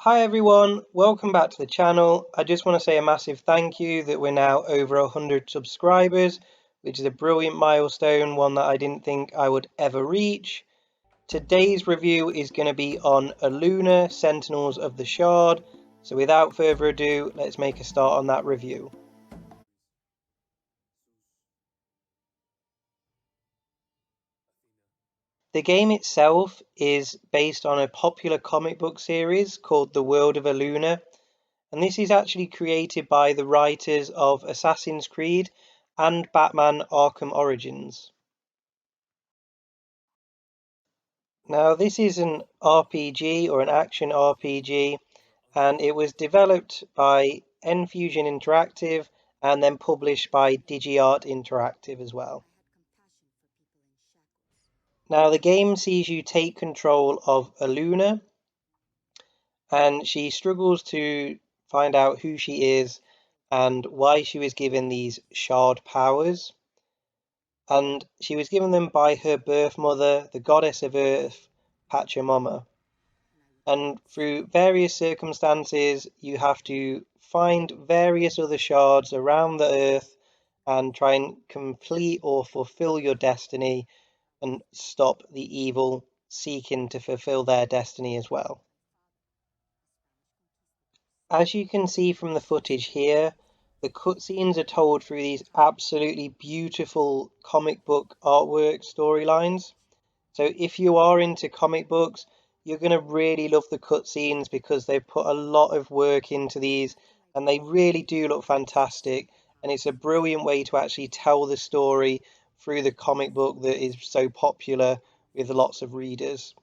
Hi everyone, welcome back to the channel. I just want to say a massive thank you that we're now over 100 subscribers, which is a brilliant milestone, one that I didn't think I would ever reach. Today's review is going to be on Aluna, Sentinels of the Shard. So without further ado, let's make a start on that review. The game itself is based on a popular comic book series called The World of Aluna, and this is actually created by the writers of Assassin's Creed and Batman Arkham Origins. Now, this is an RPG or an action RPG, and it was developed by Enfusion Interactive and then published by DigiArt Interactive as well. Now, the game sees you take control of Aluna, and she struggles to find out who she is and why she was given these shard powers. And she was given them by her birth mother, the goddess of earth, Pachamama. And through various circumstances, you have to find various other shards around the earth and try and complete or fulfill your destiny and stop the evil seeking to fulfill their destiny as well. As you can see from the footage here, the cutscenes are told through these absolutely beautiful comic book artwork storylines. So if you are into comic books, you're going to really love the cutscenes because they've put a lot of work into these and they really do look fantastic. And it's a brilliant way to actually tell the story through the comic book that is so popular with lots of readers.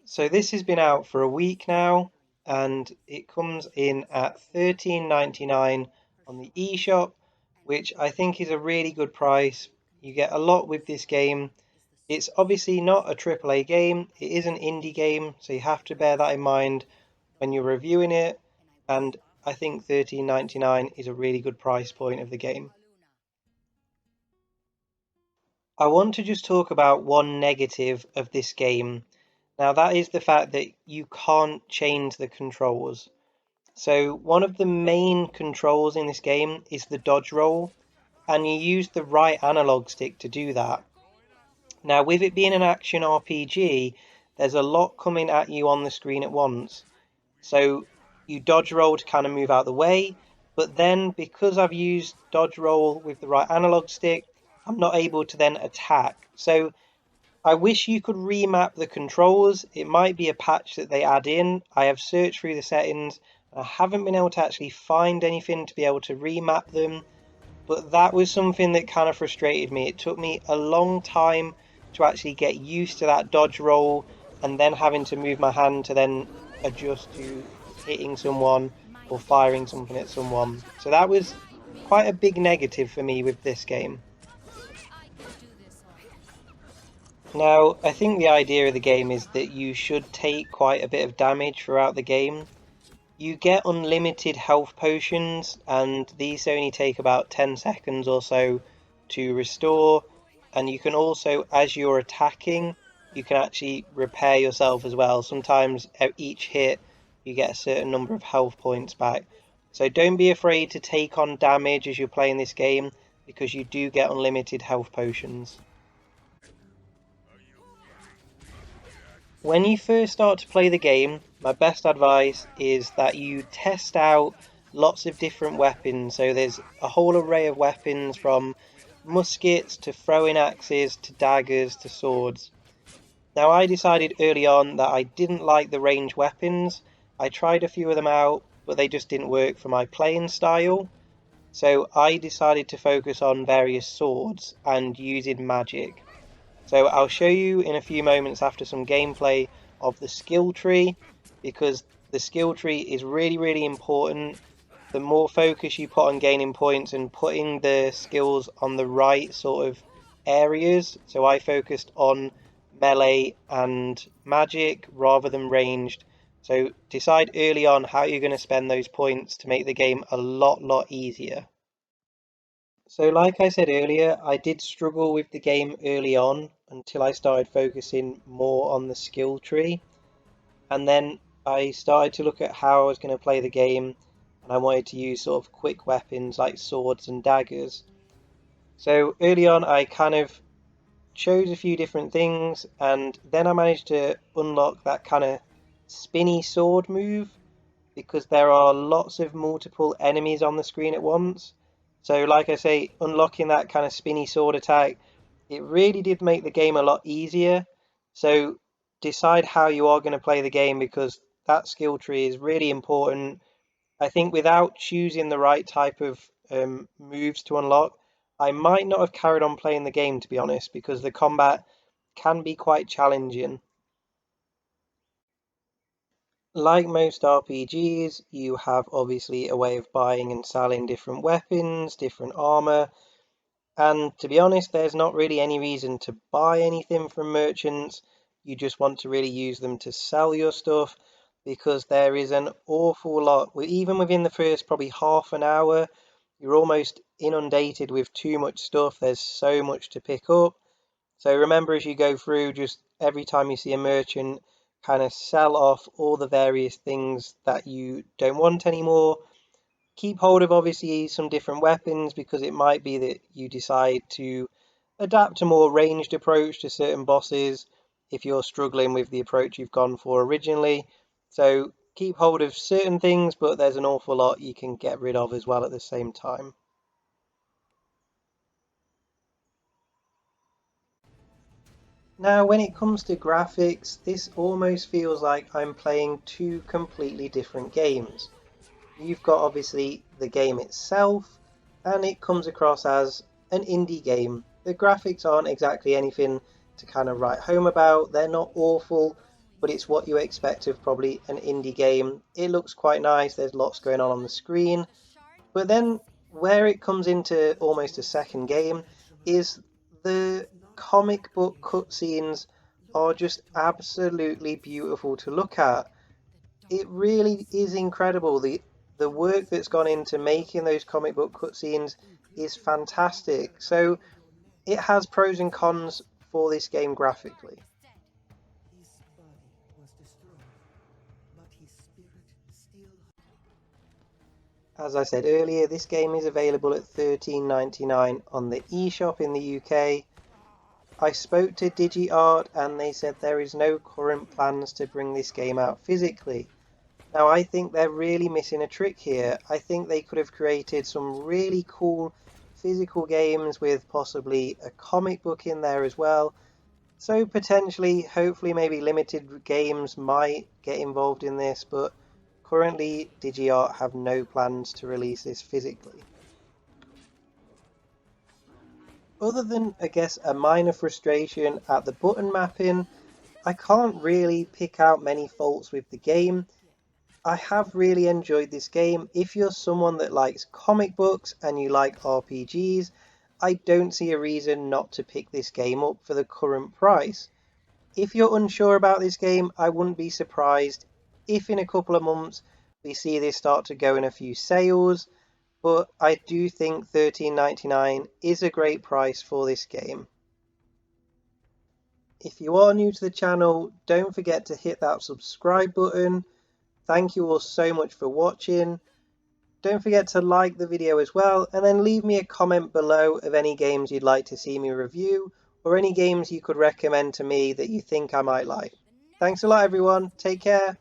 So this has been out for a week now, and it comes in at $13.99 on the eShop, which I think is a really good price. You get a lot with this game. It's obviously not a AAA game, it is an indie game, so you have to bear that in mind when you're reviewing it, and I think $13.99 is a really good price point of the game. I want to just talk about one negative of this game. Now, that is the fact that you can't change the controls. So one of the main controls in this game is the dodge roll, and you use the right analog stick to do that. Now, with it being an action RPG, there's a lot coming at you on the screen at once. So you dodge roll to kind of move out the way, but then because I've used dodge roll with the right analog stick, I'm not able to then attack. So I wish you could remap the controls. It might be a patch that they add in. I have searched through the settings. I haven't been able to actually find anything to be able to remap them. But that was something that kind of frustrated me. It took me a long time to actually get used to that dodge roll and then having to move my hand to then adjust to hitting someone or firing something at someone. So that was quite a big negative for me with this game. Now, I think the idea of the game is that you should take quite a bit of damage throughout the game. You get unlimited health potions, and these only take about 10 seconds or so to restore. And you can also, as you're attacking, you can actually repair yourself as well. Sometimes each hit, you get a certain number of health points back. So don't be afraid to take on damage as you're playing this game, because you do get unlimited health potions. When you first start to play the game, my best advice is that you test out lots of different weapons. So there's a whole array of weapons from muskets to throwing axes to daggers to swords. Now, I decided early on that I didn't like the ranged weapons. I tried a few of them out, but they just didn't work for my playing style. So I decided to focus on various swords and using magic. So I'll show you in a few moments after some gameplay of the skill tree, because the skill tree is really important. The more focus you put on gaining points and putting the skills on the right sort of areas. So I focused on melee and magic rather than ranged. So decide early on how you're going to spend those points to make the game a lot easier. So like I said earlier, I did struggle with the game early on until I started focusing more on the skill tree. And then I started to look at how I was going to play the game, and I wanted to use sort of quick weapons like swords and daggers. So early on, I kind of chose a few different things, and then I managed to unlock that kind of spinny sword move because there are lots of multiple enemies on the screen at once. So, like I say, unlocking that kind of spinny sword attack, it really did make the game a lot easier. So, decide how you are going to play the game because that skill tree is really important. I think without choosing the right type of moves to unlock, I might not have carried on playing the game to be honest, because the combat can be quite challenging. Like most RPGs, you have obviously a way of buying and selling different weapons, different armor, and to be honest, there's not really any reason to buy anything from merchants. You just want to really use them to sell your stuff because there is an awful lot. Even within the first probably half an hour, you're almost inundated with too much stuff. There's so much to pick up. So remember as you go through, just every time you see a merchant, kind of sell off all the various things that you don't want anymore. Keep hold of obviously some different weapons because it might be that you decide to adapt a more ranged approach to certain bosses if you're struggling with the approach you've gone for originally. So keep hold of certain things, but there's an awful lot you can get rid of as well at the same time. Now, when it comes to graphics, this almost feels like I'm playing two completely different games. You've got obviously the game itself, and it comes across as an indie game. The graphics aren't exactly anything to kind of write home about, they're not awful, but it's what you expect of probably an indie game. It looks quite nice, there's lots going on the screen, but then where it comes into almost a second game is the comic book cutscenes are just absolutely beautiful to look at. It really is incredible. The work that's gone into making those comic book cutscenes is fantastic. So it has pros and cons for this game graphically. As I said earlier, this game is available at $13.99 on the eShop in the UK. I spoke to DigiArt and they said there is no current plans to bring this game out physically. Now I think they're really missing a trick here. I think they could have created some really cool physical games with possibly a comic book in there as well. So potentially, hopefully maybe limited games might get involved in this, but currently DigiArt have no plans to release this physically. Other than, I guess, a minor frustration at the button mapping, I can't really pick out many faults with the game. I have really enjoyed this game. If you're someone that likes comic books and you like RPGs, I don't see a reason not to pick this game up for the current price. If you're unsure about this game, I wouldn't be surprised if in a couple of months we see this start to go in a few sales, but I do think $13.99 is a great price for this game. If you are new to the channel, don't forget to hit that subscribe button. Thank you all so much for watching. Don't forget to like the video as well, and then leave me a comment below of any games you'd like to see me review, or any games you could recommend to me that you think I might like. Thanks a lot everyone, take care.